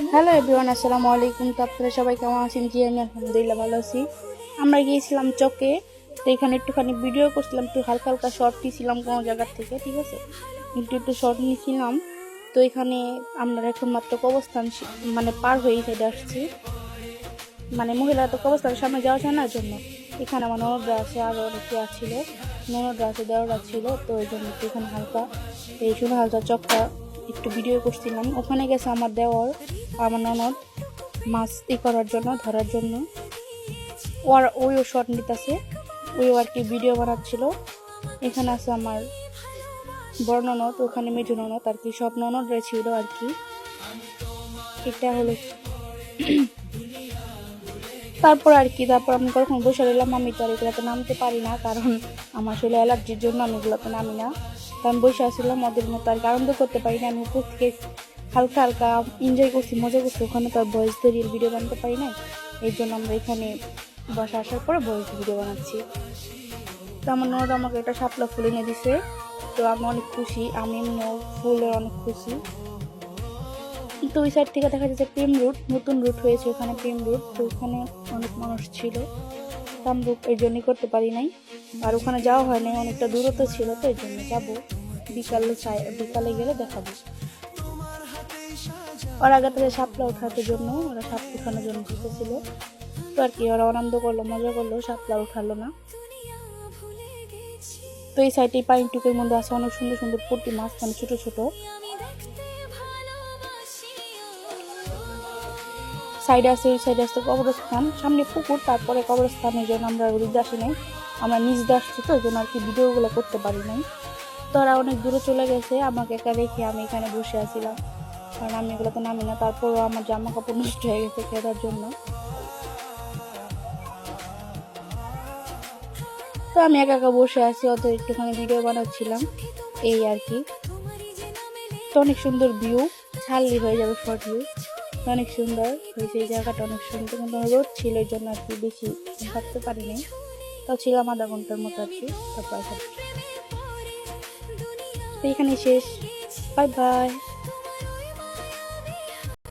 Hello everyone, আসসালামু আলাইকুম। তো আপনারা সবাই কেমন আছেন? জি, আমি আলহামদুলিল্লাহ ভালো আছি। আমরা গিয়েছিলাম চকে, তো এখানে একটুখানি ভিডিও করছিলাম, একটু হালকা হালকা শর্ট নিয়েছিলাম কোনো জায়গার থেকে, ঠিক আছে, একটু শর্ট নিয়েছিলাম। তো এখানে আমরা এখন মাত্র কবরস্থান মানে পার হয়ে এই সাইডে আসছি, মানে মহিলা তো কবরস্থানের সামনে যাওয়া যায় না, জন্য এখানে আমার ননদরা আছে, আরও অনেকে আছিল, ননদরা আছে, দেওয়ারা ছিল, তো এই জন্য এখানে হালকা এই শুধু হালকা চকটা একটু ভিডিও করছিলাম। ওখানে গেছে আমার দেওয়ার, আমার ননদ মাছ করার জন্য, ধরার জন্য। ওইও শর্ট নিতেছে, ওইও আর কি ভিডিও বানাচ্ছিল। এখানে আছে আমার বড় ননদ, ওখানে মেজো ননদ, আর কি সব ননদ ছিল আর কি। এটা হলো তারপর আর কি, তারপর আমি কখন বসে রইলাম। আমি তো আর এগুলোতে নামতে পারি না, কারণ আমার আসলে অ্যালার্জির জন্য আমি এগুলোতে নামি না। তো আমি বসে আসছিলাম ওদের মতো আর কি, আনন্দ করতে পারি না। আমি উপর থেকে হালকা হালকা এনজয় করছি, মজা করছি। ওখানে তো আর ভয়েস ধরিয়ে ভিডিও বানাতে পারি না, এই জন্য আমরা এখানে বসে আসার পরে ভয়েস ভিডিও বানাচ্ছি। তো আমার ননদ আমাকে একটা শাপলা ফুল এনে দিছে, তো আমি অনেক খুশি, আমি এমনিও ফুলে অনেক খুশি। তো ওই সাইড থেকে দেখা যাচ্ছে প্রেম রুট, নতুন রুট হয়েছে ওখানে, প্রেম রুট। তো ওখানে অনেক মানুষ ছিল, কামরূপ এই জন্যই করতে পারি নাই, আর ওখানে যাওয়া হয় নাই, অনেকটা দূরত্ব ছিল, তো এই জন্য যাবো বিকালে গেলে দেখাবো। ওরা আগে থেকে শাপলা ওঠার জন্য, ওরা সাপ উঠানোর জন্য জিতেছিল, তো আর কি ওরা আনন্দ করলো, মজা করলো, শাপলা উঠালো না। তো এই সাইডে পানিটুকের মধ্যে আছে অনেক সুন্দর সুন্দর পুঁটি মাছ, মানে ছোট ছোট। সাইডে আছে, ওই সাইডে আসছে কবরস্থান, সামনে পুকুর, তারপরে কবরস্থানের জন্য আমরা ওদিকে আসি নাই, আমরা নিচ দিয়ে আসছি, তো ওই জন্য আর কি ভিডিওগুলো করতে পারি নাই। তো ওরা অনেক দূরে চলে গেছে, আমাকে একা রেখে আমি এখানে বসে আছিলাম, কারণ আমি এগুলোতে নামি না। তারপরও আমার জামা কাপড় নষ্ট হয়ে গেছে খেলার জন্য, তো আমি একা একা বসে আছি, ওদের একটুখানি ভিডিও বানাচ্ছিলাম, এই আর কি। তো অনেক সুন্দর ভিউ, ছাড়লি হয়ে যাবে শর্ট ভিউ, অনেক সুন্দর হয়েছে এই জায়গাটা, অনেক সুন্দর। কিন্তু রোদ ছিল, এই জন্য আর কি বেশি থাকতে পারিনি, তাও ছিলাম আধা ঘন্টার মতো আর কি। তারপর এখানে শেষ, বাই বাই।